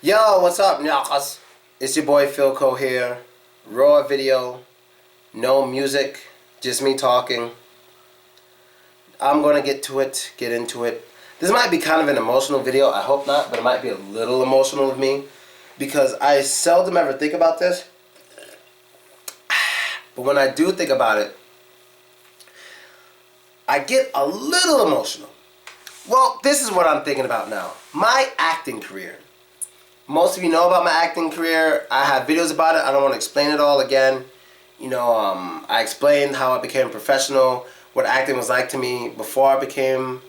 Yo, what's up, Nyakas? It's your boy Philco here. Raw video, no music, just me talking. I'm gonna get into it. This might be kind of an emotional video, I hope not, but it might be a little emotional of me because I seldom ever think about this. But when I do think about it, I get a little emotional. Well, this is what I'm thinking about now. My acting career. Most of you know about my acting career. I have videos about it. I don't want to explain it all again. I explained how I became a professional, what acting was like to me before I became,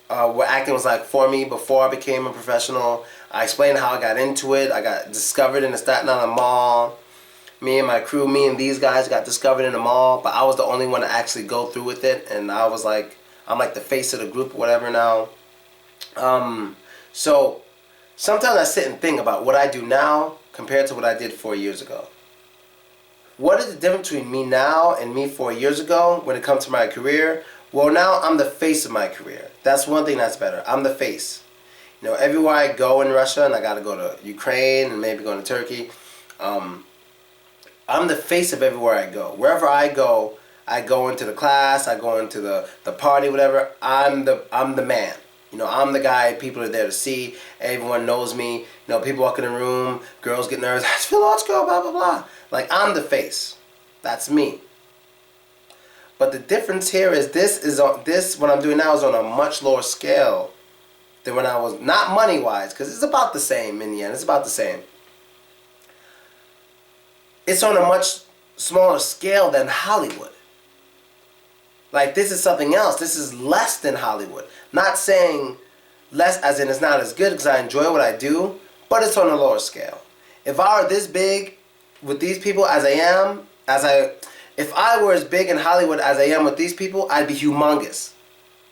what acting was like for me before I became a professional. I explained how I got into it. I got discovered in the Staten Island Mall. Me and my crew, me and these guys got discovered in the mall, but I was the only one to actually go through with it, and I was like, I'm like the face of the group or whatever now. So sometimes I sit and think about what I do now compared to what I did 4 years ago. What is the difference between me now and me 4 years ago when it comes to my career? Well, now I'm the face of my career. That's one thing that's better. I'm the face. Everywhere I go in Russia, and I got to go to Ukraine and maybe go to Turkey, I'm the face of everywhere I go. Wherever I go into the class, I go into the party, whatever. I'm the man. I'm the guy people are there to see. Everyone knows me. People walk in the room, girls get nervous. I feel let's go, blah, blah, blah. Like, I'm the face. That's me. But the difference here is what I'm doing now is on a much lower scale than when I was, not money-wise, because it's about the same in the end. It's about the same. It's on a much smaller scale than Hollywood. Like, this is something else. This is less than Hollywood. Not saying less as in it's not as good because I enjoy what I do, but it's on a lower scale. If I were this big with these people as I am, if I were as big in Hollywood as I am with these people, I'd be humongous.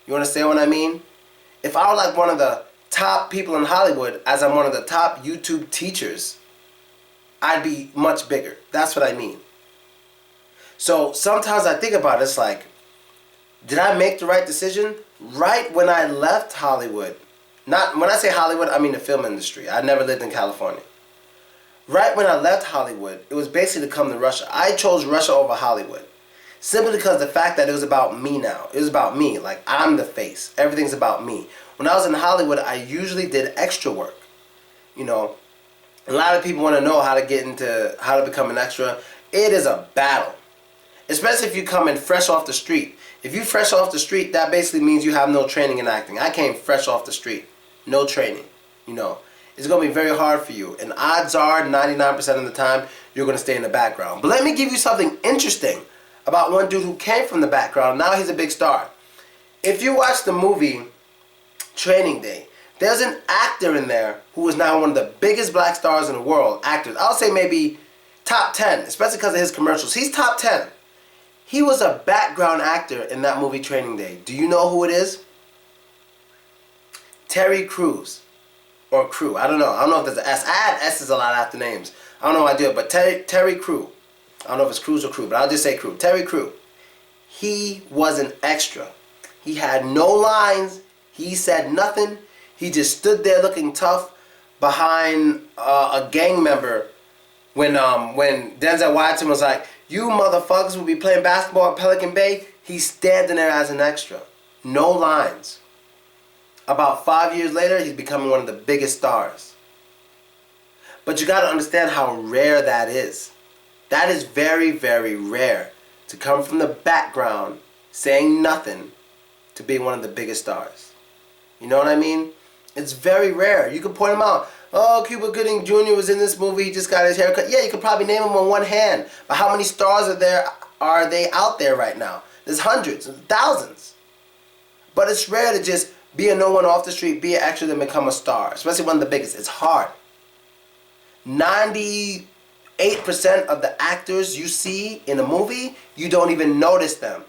You understand what I mean? If I were like one of the top people in Hollywood as I'm one of the top YouTube teachers, I'd be much bigger. That's what I mean. So sometimes I think about it, it's like, did I make the right decision? Right when I left Hollywood, not when I say Hollywood, I mean the film industry. I never lived in California. Right when I left Hollywood, it was basically to come to Russia. I chose Russia over Hollywood. Simply because the fact that it was about me now. It was about me. Like, I'm the face. Everything's about me. When I was in Hollywood, I usually did extra work. A lot of people want to know how to become an extra. It is a battle. Especially if you come in fresh off the street. If you fresh off the street, that basically means you have no training in acting. I came fresh off the street. No training. It's going to be very hard for you. And odds are, 99% of the time, you're going to stay in the background. But let me give you something interesting about one dude who came from the background. Now he's a big star. If you watch the movie Training Day, there's an actor in there who is now one of the biggest black stars in the world. Actors. I'll say maybe top 10, especially because of his commercials. He's top 10. He was a background actor in that movie Training Day. Do you know who it is? Terry Crews. Or Crew. I don't know. I don't know if there's an S. I add S's a lot after names. I don't know how I do it, but Terry Crew. I don't know if it's Crews or Crew, but I'll just say Crew. Terry Crew. He was an extra. He had no lines. He said nothing. He just stood there looking tough behind a gang member when Denzel Washington was like, "You motherfuckers will be playing basketball at Pelican Bay." He's standing there as an extra. No lines. About 5 years later, he's becoming one of the biggest stars. But you got to understand how rare that is. That is very, very rare to come from the background saying nothing to being one of the biggest stars. You know what I mean? It's very rare. You can point him out. Oh, Cuba Gooding Jr. was in this movie. He just got his hair cut. Yeah, you could probably name him on one hand. But how many stars are they out there right now? There's hundreds, thousands. But it's rare to just be a no one off the street, be an extra, then become a star. Especially one of the biggest. It's hard. 98% of the actors you see in a movie, you don't even notice them.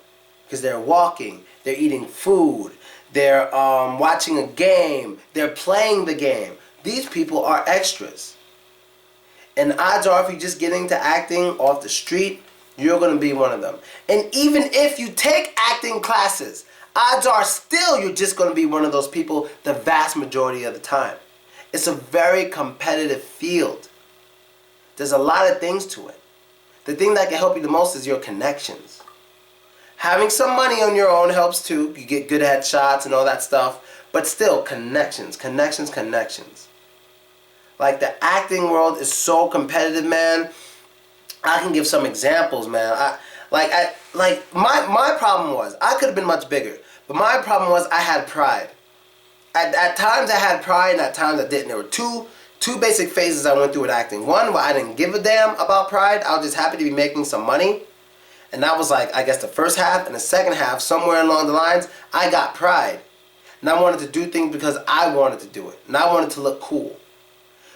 Because they're walking, they're eating food, they're watching a game, they're playing the game. These people are extras. And odds are if you just get into acting off the street, you're going to be one of them. And even if you take acting classes, odds are still you're just going to be one of those people the vast majority of the time. It's a very competitive field. There's a lot of things to it. The thing that can help you the most is your connections. Having some money on your own helps too. You get good headshots and all that stuff. But still, connections. Like, the acting world is so competitive, man. I can give some examples, man. My problem was, I could have been much bigger. But my problem was I had pride. At times I had pride and at times I didn't. There were two basic phases I went through with acting. One where I didn't give a damn about pride. I was just happy to be making some money. And that was like, I guess, the first half. And the second half, somewhere along the lines, I got pride. And I wanted to do things because I wanted to do it. And I wanted to look cool.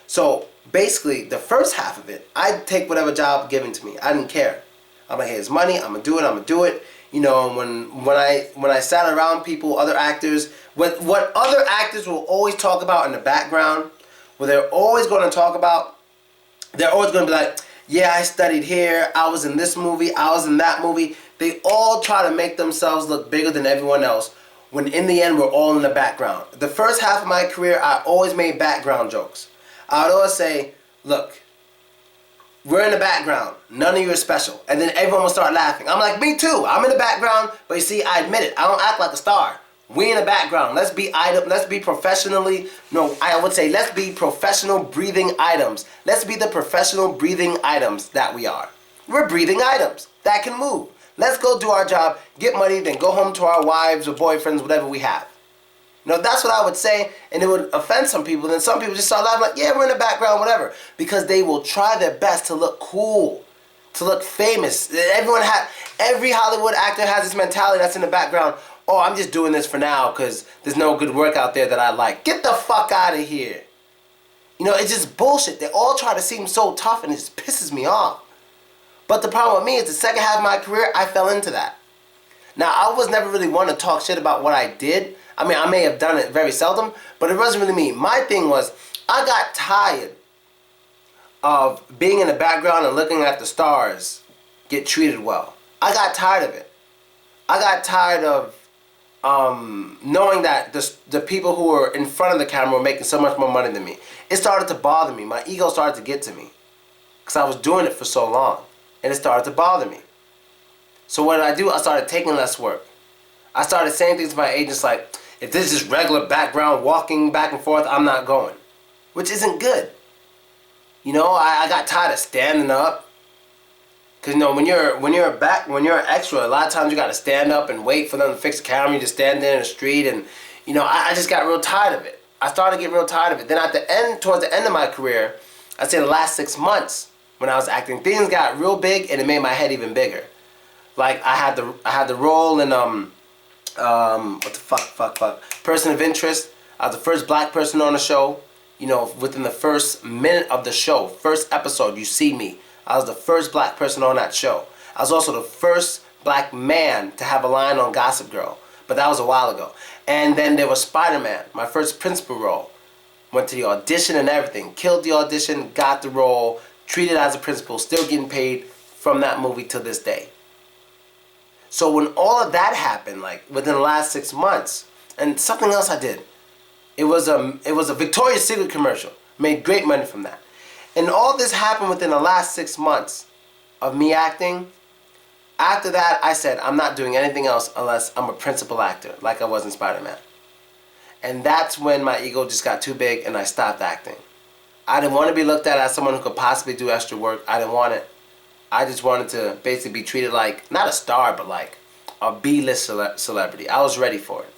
So basically, the first half of it, I'd take whatever job given to me. I didn't care. I'm like, hey, it's money. I'm gonna do it. You know, when I sat around people, other actors, what other actors will always talk about in the background, what they're always going to talk about, they're always going to be like, yeah, I studied here, I was in this movie, I was in that movie. They all try to make themselves look bigger than everyone else, when in the end, we're all in the background. The first half of my career, I always made background jokes. I would always say, look, we're in the background. None of you are special. And then everyone will start laughing. I'm like, me too. I'm in the background. But you see, I admit it. I don't act like a star. We in the background. Let's be professionally, no, I would say let's be professional breathing items. Let's be the professional breathing items that we are. We're breathing items that can move. Let's go do our job, get money, then go home to our wives or boyfriends, whatever we have. You know, that's what I would say, and it would offend some people. Then some people just start laughing like, yeah, we're in the background, whatever. Because they will try their best to look cool, to look famous. Every Hollywood actor has this mentality that's in the background. Oh, I'm just doing this for now because there's no good work out there that I like. Get the fuck out of here. You know, it's just bullshit. They all try to seem so tough and it just pisses me off. But the problem with me is the second half of my career, I fell into that. Now, I was never really one to talk shit about what I did. I mean, I may have done it very seldom, but it wasn't really me. My thing was, I got tired of being in the background and looking at the stars get treated well. I got tired of it. I got tired of knowing that the people who were in front of the camera were making so much more money than me. It started to bother me. My ego started to get to me because I was doing it for so long, and it started to bother me. So what did I do? I started taking less work. I started saying things to my agents like, if this is regular background walking back and forth, I'm not going. Which isn't good. You know, I got tired of standing up. Cause you know, when you're an extra, a lot of times you gotta stand up and wait for them to fix the camera. You just stand there in the street, and you know, I just got real tired of it. I started to get real tired of it. Then towards the end of my career, I'd say the last 6 months when I was acting, things got real big and it made my head even bigger. Like I had the role in Person of Interest. I was the first black person on the show. You know, within the first minute of the show, first episode, you see me. I was the first black person on that show. I was also the first black man to have a line on Gossip Girl, but that was a while ago. And then there was Spider-Man, my first principal role. Went to the audition and everything, killed the audition, got the role, treated as a principal, still getting paid from that movie to this day. So when all of that happened, like within the last 6 months, and something else I did, it was a Victoria's Secret commercial. Made great money from that. And all this happened within the last 6 months of me acting. After that, I said, I'm not doing anything else unless I'm a principal actor, like I was in Spider-Man. And that's when my ego just got too big and I stopped acting. I didn't want to be looked at as someone who could possibly do extra work. I didn't want it. I just wanted to basically be treated like, not a star, but like a B-list celebrity. I was ready for it.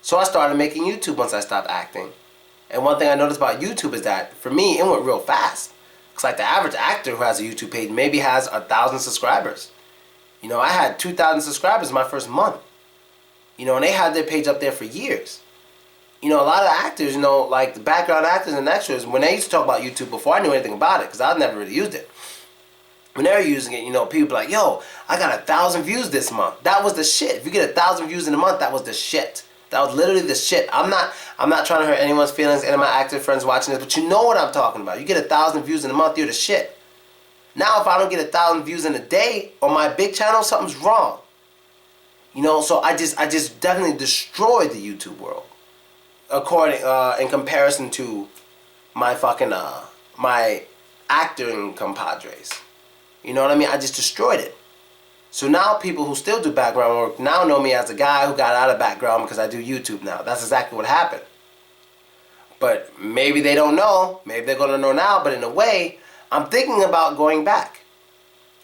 So I started making YouTube once I stopped acting. And one thing I noticed about YouTube is that, for me, it went real fast. Because like the average actor who has a YouTube page maybe has 1,000 subscribers. You know, I had 2,000 subscribers my first month. You know, and they had their page up there for years. You know, a lot of actors, you know, like the background actors and extras, when they used to talk about YouTube before I knew anything about it, because I'd never really used it. When they were using it, you know, people were like, yo, I got 1,000 views this month. That was the shit. If you get 1,000 views in a month, that was the shit. That was literally the shit. I'm not trying to hurt anyone's feelings, any of my actor friends watching this, but you know what I'm talking about. You get 1,000 views in a month, you're the shit. Now if I don't get 1,000 views in a day on my big channel, something's wrong. You know, so I just definitely destroyed the YouTube world. in comparison to my fucking my acting compadres. You know what I mean? I just destroyed it. So now people who still do background work now know me as a guy who got out of background because I do YouTube now. That's exactly what happened. But maybe they don't know. Maybe they're going to know now. But in a way, I'm thinking about going back.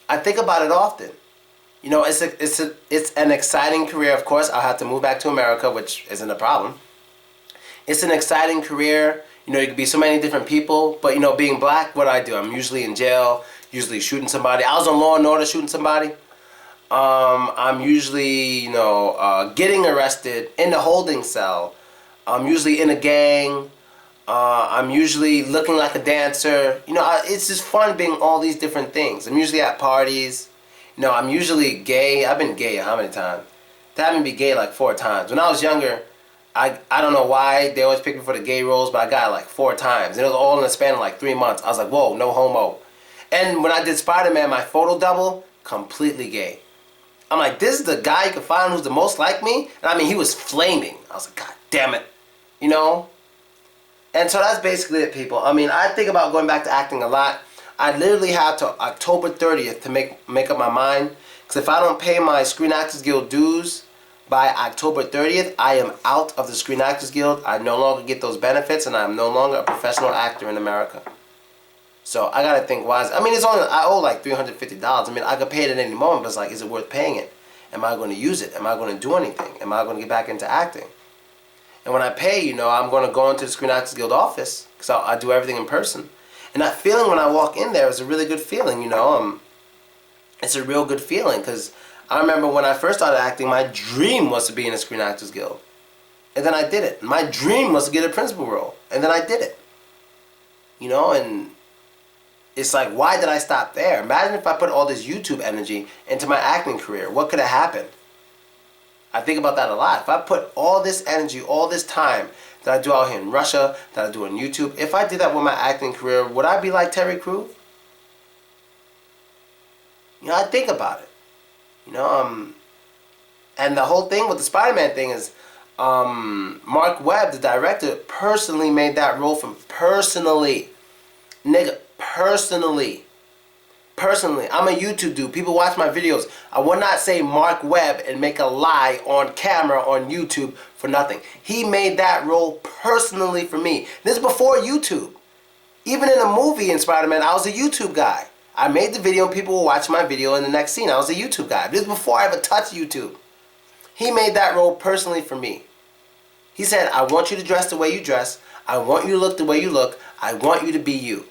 I think about it often. You know, it's an exciting career. Of course, I'll have to move back to America, which isn't a problem. It's an exciting career. You know, you could be so many different people. But, you know, being black, what do I do? I'm usually in jail, usually shooting somebody. I was on Law and Order shooting somebody. I'm usually, you know, getting arrested in the holding cell. I'm usually in a gang. I'm usually looking like a dancer. You know, it's just fun being all these different things. I'm usually at parties. You know, I'm usually gay. I've been gay how many times? They had me be gay like 4 times. When I was younger, I don't know why they always pick me for the gay roles, but I got it like 4 times. And it was all in the span of like 3 months. I was like, whoa, no homo. And when I did Spider-Man, my photo double, completely gay. I'm like, this is the guy you can find who's the most like me? And I mean, he was flaming. I was like, God damn it. You know? And so that's basically it, people. I mean, I think about going back to acting a lot. I literally have to October 30th to make up my mind. Because if I don't pay my Screen Actors Guild dues by October 30th, I am out of the Screen Actors Guild. I no longer get those benefits, and I'm no longer a professional actor in America. So I gotta think wise. I mean, I owe like $350. I mean, I could pay it at any moment, but it's like, is it worth paying it? Am I going to use it? Am I going to do anything? Am I going to get back into acting? And when I pay, you know, I'm going to go into the Screen Actors Guild office because I do everything in person. And that feeling when I walk in there is a really good feeling, you know. It's a real good feeling because I remember when I first started acting, my dream was to be in the Screen Actors Guild. And then I did it. My dream was to get a principal role. And then I did it. You know, and it's like, why did I stop there? Imagine if I put all this YouTube energy into my acting career. What could have happened? I think about that a lot. If I put all this energy, all this time that I do out here in Russia, that I do on YouTube, if I did that with my acting career, would I be like Terry Crews? You know, I think about it. You know, and the whole thing with the Spider-Man thing is, Mark Webb, the director, personally made that role for me. Personally. Nigga, personally. Personally, I'm a YouTube dude. People watch my videos. I would not say Mark Webb and make a lie on camera on YouTube for nothing. He made that role personally for me. This is before YouTube. Even in a movie in Spider-Man, I was a YouTube guy. I made the video and people will watch my video in the next scene. I was a YouTube guy. This is before I ever touched YouTube. He made that role personally for me. He said, I want you to dress the way you dress. I want you to look the way you look. I want you to be you.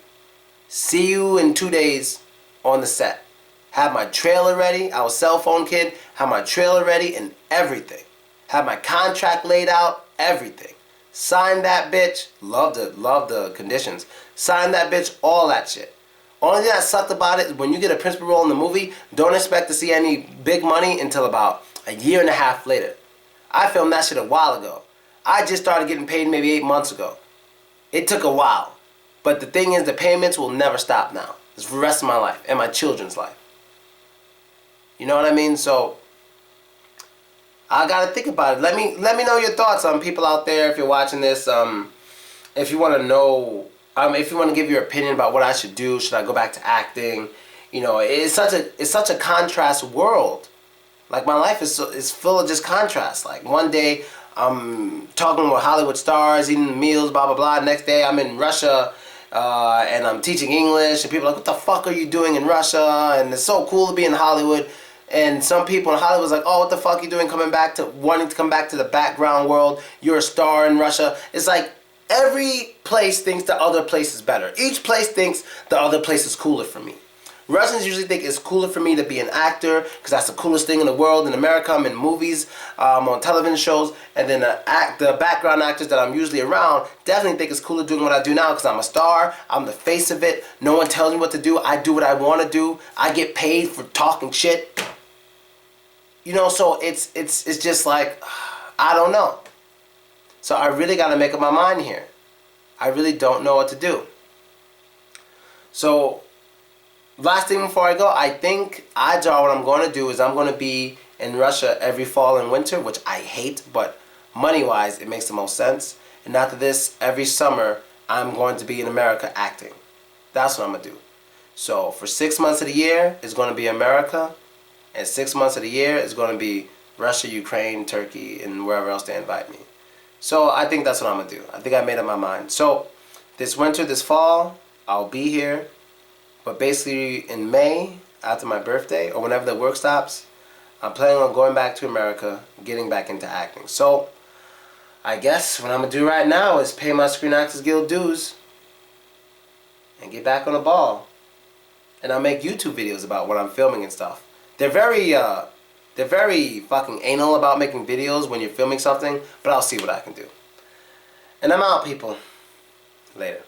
See you in 2 days on the set. Have my trailer ready. I was a cell phone kid. Have my trailer ready and everything. Have my contract laid out. Everything. Sign that bitch. Love the conditions. Sign that bitch. All that shit. Only thing that sucked about it is when you get a principal role in the movie, don't expect to see any big money until about a year and a half later. I filmed that shit a while ago. I just started getting paid maybe 8 months ago. It took a while. But the thing is, the payments will never stop now. It's for the rest of my life and my children's life. You know what I mean? So I gotta think about it. Let me know your thoughts on people out there if you're watching this. If you want to know, if you want to give your opinion about what I should do, should I go back to acting? You know, it's such a contrast world. Like my life is full of just contrast. Like one day I'm talking with Hollywood stars, eating meals, blah blah blah. Next day I'm in Russia. And I'm teaching English, and people are like, what the fuck are you doing in Russia? And it's so cool to be in Hollywood. And some people in Hollywood's like, oh, what the fuck are you doing wanting to come back to the background world? You're a star in Russia. It's like every place thinks the other place is better. Each place thinks the other place is cooler for me. Russians usually think it's cooler for me to be an actor because that's the coolest thing in the world. In America, I'm in movies, on television shows, and then the background actors that I'm usually around definitely think it's cooler doing what I do now because I'm a star. I'm the face of it. No one tells me what to do. I do what I want to do. I get paid for talking shit. You know, so it's just like, I don't know. So I really got to make up my mind here. I really don't know what to do. So last thing before I go, I think odds are what I'm going to do is I'm going to be in Russia every fall and winter, which I hate, but money-wise, it makes the most sense. And after this, every summer, I'm going to be in America acting. That's what I'm going to do. So for 6 months of the year, it's going to be America. And 6 months of the year is going to be Russia, Ukraine, Turkey, and wherever else they invite me. So I think that's what I'm going to do. I think I made up my mind. So this winter, this fall, I'll be here. But basically in May, after my birthday, or whenever the work stops, I'm planning on going back to America, getting back into acting. So I guess what I'm going to do right now is pay my Screen Actors Guild dues and get back on the ball. And I'll make YouTube videos about what I'm filming and stuff. They're very fucking anal about making videos when you're filming something, but I'll see what I can do. And I'm out, people. Later.